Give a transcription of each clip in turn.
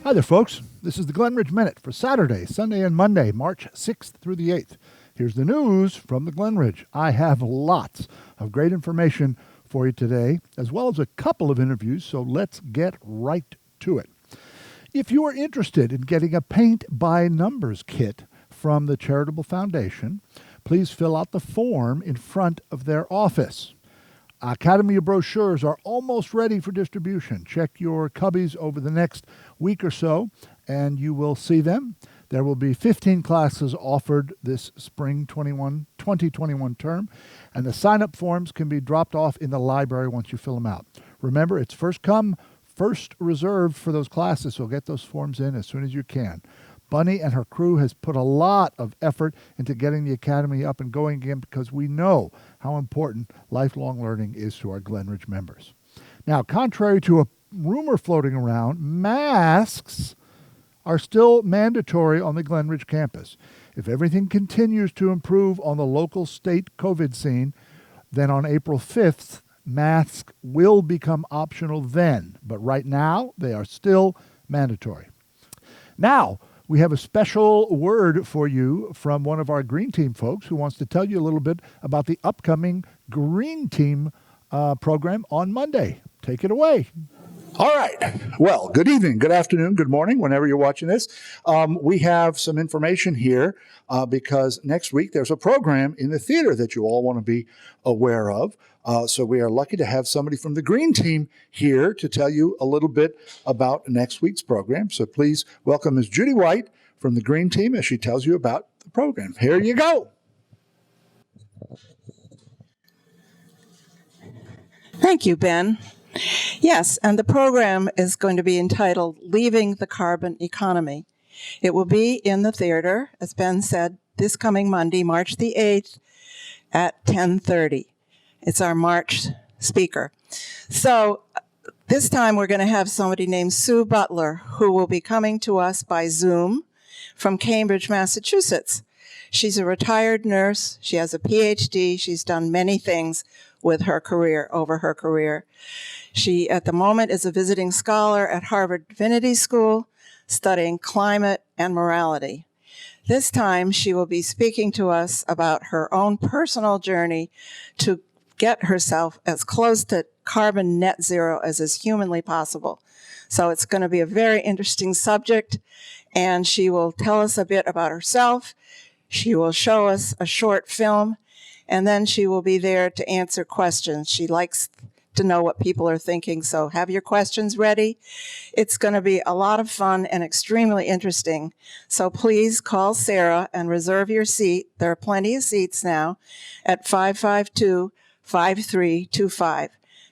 Hi there, folks. This is the Glenridge Minute for Saturday, Sunday, and Monday, March 6th through the 8th. Here's the news from the Glenridge. I have lots of great information for you today, as well as a couple of interviews, so let's get right to it. If you are interested in getting a paint-by-numbers kit from the Charitable Foundation, please fill out the form in front of their office. Academy brochures are almost ready for distribution. Check your cubbies over the next week or so, and you will see them. There will be 15 classes offered this spring 2021 term, and the sign-up forms can be dropped off in the library once you fill them out. Remember, it's first come, first reserved for those classes, so get those forms in as soon as you can. Bunny and her crew has put a lot of effort into getting the Academy up and going again because we know how important lifelong learning is to our Glenridge members. Now, contrary to a rumor floating around, masks are still mandatory on the Glenridge campus. If everything continues to improve on the local state COVID scene, then on April 5th, masks will become optional then. But right now, they are still mandatory. Now, we have a special word for you from one of our Green Team folks who wants to tell you a little bit about the upcoming Green Team program on Monday. Take it away. All right. Well, good evening, good afternoon, good morning, whenever you're watching this. We have some information here because next week there's a program in the theater that you all want to be aware of. So we are lucky to have somebody from the Green Team here to tell you a little bit about next week's program. So please welcome Ms. Judy White from the Green Team as she tells you about the program. Here you go. Thank you, Ben. Yes, and the program is going to be entitled Leaving the Carbon Economy. It will be in the theater, as Ben said, this coming Monday, March the 8th at 10:30. It's our March speaker. So this time we're going to have somebody named Sue Butler who will be coming to us by Zoom from Cambridge, Massachusetts. She's a retired nurse. She has a PhD. She's done many things with her career, over her career. She, at the moment, is a visiting scholar at Harvard Divinity School, studying climate and morality. This time, she will be speaking to us about her own personal journey to get herself as close to carbon net zero as is humanly possible. So it's going to be a very interesting subject, and she will tell us a bit about herself. She will show us a short film, and then she will be there to answer questions. She likes to know what people are thinking, so have your questions ready. It's going to be a lot of fun and extremely interesting. So please call Sarah and reserve your seat. There are plenty of seats now at 552-5325.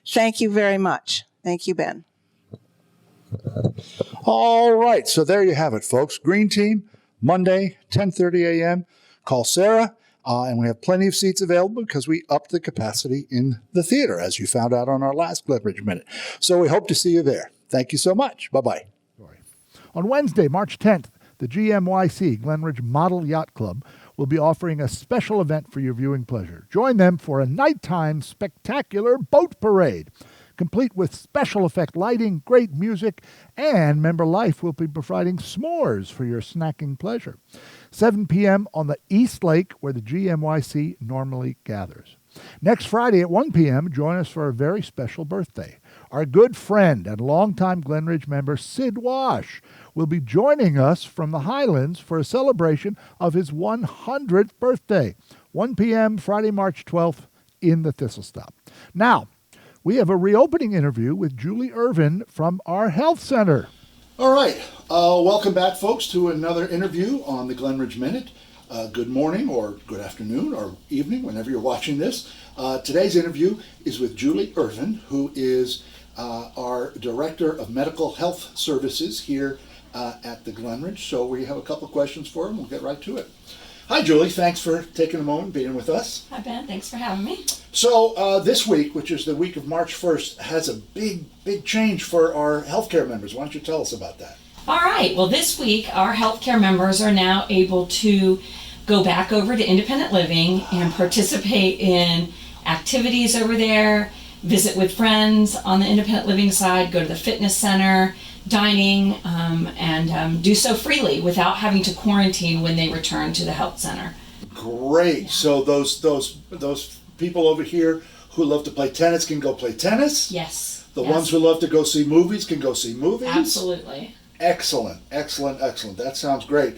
Thank you very much. Thank you, Ben. All right, so there you have it, folks. Green Team, Monday, 10:30 a.m. Call Sarah. And we have plenty of seats available because we upped the capacity in the theater, as you found out on our last Glenridge Minute. So we hope to see you there. Thank you so much. Bye-bye. On Wednesday, March 10th, the GMYC, Glenridge Model Yacht Club, will be offering a special event for your viewing pleasure. Join them for a nighttime spectacular boat parade, complete with special effect lighting, great music, and Member Life will be providing s'mores for your snacking pleasure. 7 p.m. on the East Lake, where the GMYC normally gathers. Next Friday at 1 p.m., join us for a very special birthday. Our good friend and longtime Glenridge member, Sid Wash, will be joining us from the Highlands for a celebration of his 100th birthday. 1 p.m. Friday, March 12th in the Thistle Stop. Now, we have a reopening interview with Julie Irvin from our health center. All right. Welcome back, folks, to another interview on the Glenridge Minute. Good morning or good afternoon or evening, whenever you're watching this. Today's interview is with Julie Irvin, who is our Director of Medical Health Services here at the Glenridge. So we have a couple of questions for her, and we'll get right to it. Hi, Julie. Thanks for taking a moment being with us. Hi, Ben. Thanks for having me. So this week, which is the week of March 1st, has a big change for our healthcare members. Why don't you tell us about that? All right. Well, this week, our healthcare members are now able to go back over to independent living and participate in activities over there, visit with friends on the independent living side, go to the fitness center, dining, and do so freely without having to quarantine when they return to the health center. Great. So those people over here who love to play tennis can go play tennis. Yes. The yes. ones who love to go see movies can go see movies. Absolutely. Excellent. That sounds great.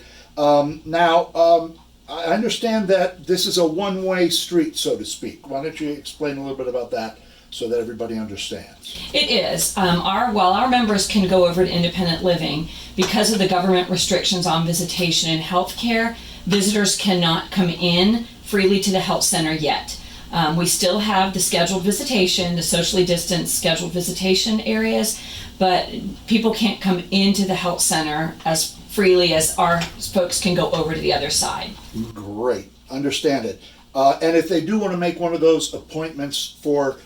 I understand that this is a one-way street, so to speak. Why don't you explain a little bit about that so that everybody understands? It is. Our members can go over to independent living, because of the government restrictions on visitation and health care, visitors cannot come in freely to the health center yet. We still have the scheduled visitation, the socially distanced scheduled visitation areas, but people can't come into the health center as freely as our folks can go over to the other side. Great. Understand it. And if they do want to make one of those appointments for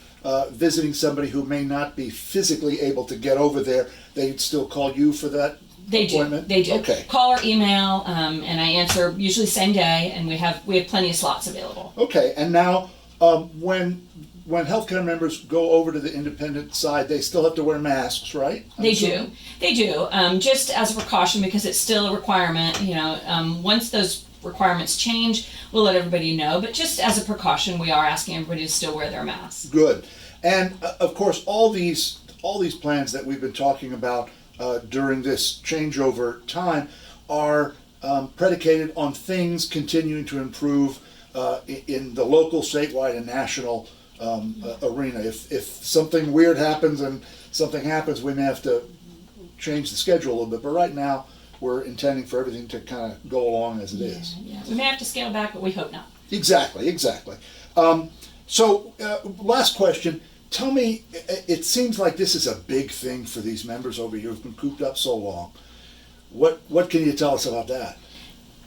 visiting somebody who may not be physically able to get over there, they'd still call you for that appointment? They do. Okay. Call or email, and I answer usually same day, and we have plenty of slots available. Okay. And now, when healthcare members go over to the independent side, they still have to wear masks, right? They do. Just as a precaution, because it's still a requirement. Once those requirements change, we'll let everybody know. But just as a precaution, we are asking everybody to still wear their masks. Good. And of course, all these plans that we've been talking about during this changeover time are predicated on things continuing to improve in the local, statewide, and national arena. If something weird happens, we may have to change the schedule a little bit. But right now, we're intending for everything to kind of go along as it is. Yeah. We may have to scale back, but we hope not. Exactly. So, last question. Tell me, it seems like this is a big thing for these members over here who've been cooped up so long. What can you tell us about that?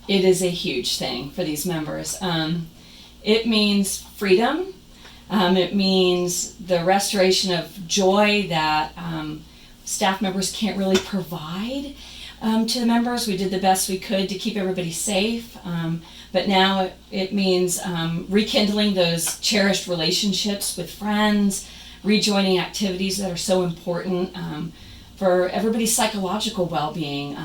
It is a huge thing for these members. It means freedom. It means the restoration of joy that staff members can't really provide to the members. We did the best we could to keep everybody safe, but now it means rekindling those cherished relationships with friends, rejoining activities that are so important for everybody's psychological well-being.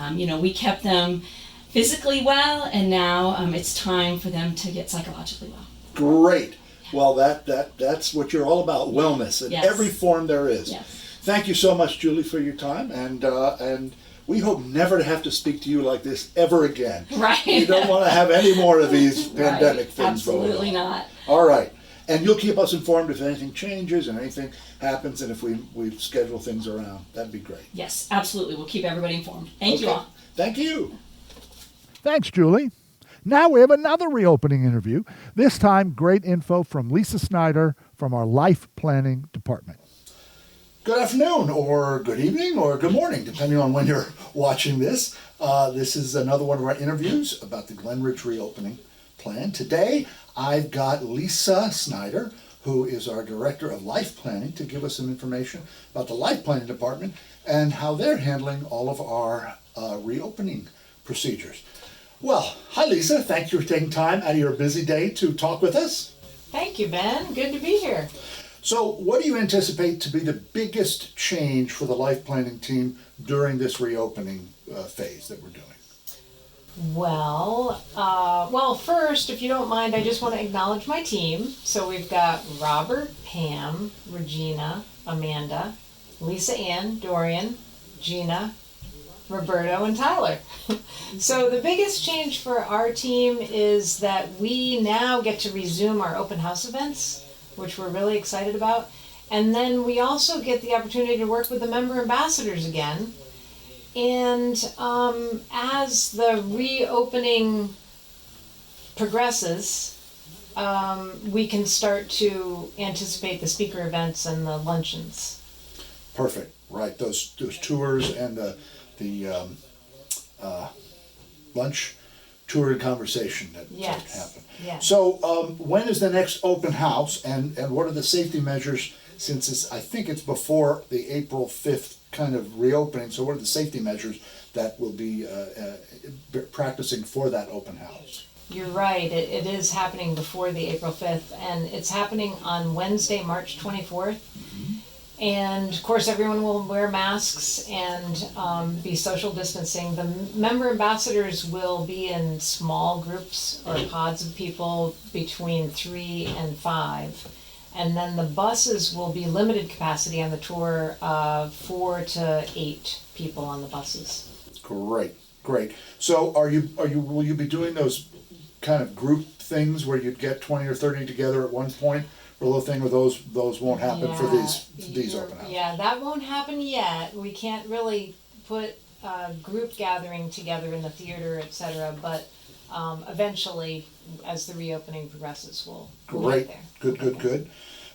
We kept them physically well, and now it's time for them to get psychologically well. Great. Well, that's what you're all about, wellness in every form there is. Yes. Thank you so much, Julie, for your time, and we hope never to have to speak to you like this ever again. Right. You don't want to have any more of these pandemic things going on. Absolutely not. All right. And you'll keep us informed if anything changes and anything happens, and if we schedule things around. That'd be great. Yes, absolutely. We'll keep everybody informed. Thank you all. Thank you. Thanks, Julie. Now we have another reopening interview. This time, great info from Lisa Snyder from our Life Planning Department. Good afternoon, or good evening, or good morning, depending on when you're watching this. This is another one of our interviews about the Glenridge reopening plan. Today, I've got Lisa Snyder, who is our Director of Life Planning, to give us some information about the Life Planning Department and how they're handling all of our reopening procedures. Well, hi Lisa, thank you for taking time out of your busy day to talk with us. Thank you, Ben. Good to be here. So what do you anticipate to be the biggest change for the life planning team during this reopening phase that we're doing? Well, first, if you don't mind, I just want to acknowledge my team. So we've got Robert, Pam, Regina, Amanda, Lisa Ann, Dorian, Gina, Roberto, and Tyler. So the biggest change for our team is that we now get to resume our open house events, which we're really excited about. And then we also get the opportunity to work with the member ambassadors again. And as the reopening progresses, we can start to anticipate the speaker events and the luncheons. Perfect. Right. Those tours and the lunch tour and conversation that happen. Yes. So when is the next open house, and what are the safety measures, since I think it's before the April 5th kind of reopening, so what are the safety measures that we'll be practicing for that open house? You're right, it is happening before the April 5th, and it's happening on Wednesday, March 24th. Mm-hmm. And of course, everyone will wear masks and be social distancing. The member ambassadors will be in small groups or pods of people between 3 and 5. And then the buses will be limited capacity on the tour of 4 to 8 people on the buses. Great, great. So will you be doing those kind of group things where you'd get 20 or 30 together at one point? A little thing, or those won't happen for these open houses? Yeah, that won't happen yet. We can't really put a group gathering together in the theater, etc. But eventually, as the reopening progresses, we'll Great. get there. Good.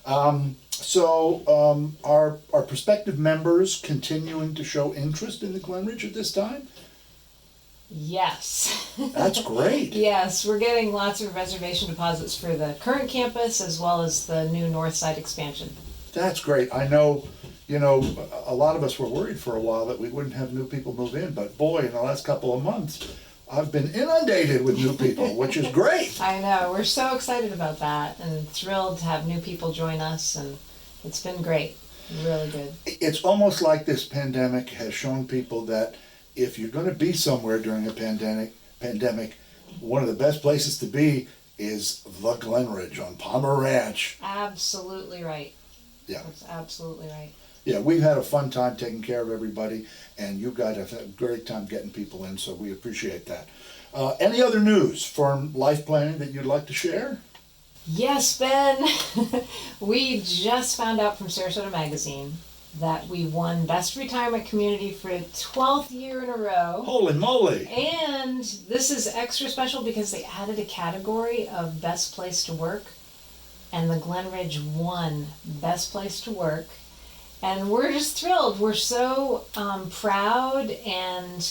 Are prospective members continuing to show interest in the Glenridge at this time? Yes. That's great. Yes, we're getting lots of reservation deposits for the current campus as well as the new north side expansion. That's great. I know, a lot of us were worried for a while that we wouldn't have new people move in, but boy, in the last couple of months, I've been inundated with new people, which is great. I know. We're so excited about that and thrilled to have new people join us, and it's been great. Really good. It's almost like this pandemic has shown people that if you're going to be somewhere during a pandemic, one of the best places to be is the Glenridge on Palmer Ranch. Absolutely right. Yeah. That's absolutely right. Yeah, we've had a fun time taking care of everybody, and you guys have had a great time getting people in, so we appreciate that. Any other news from life planning that you'd like to share? Yes, Ben. We just found out from Sarasota Magazine that we won Best Retirement Community for the 12th year in a row. Holy moly! And this is extra special because they added a category of Best Place to Work, and the Glenridge won Best Place to Work. And we're just thrilled. We're so proud and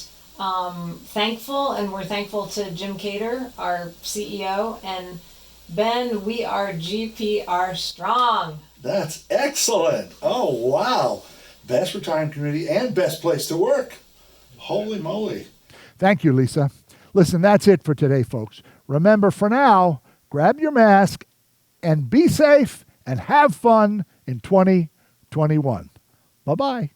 thankful, and we're thankful to Jim Cater, our CEO, and Ben, we are GPR strong. That's excellent. Oh, wow. Best retirement community and best place to work. Holy moly. Thank you, Lisa. Listen, that's it for today, folks. Remember, for now, grab your mask and be safe and have fun in 2021. Bye-bye.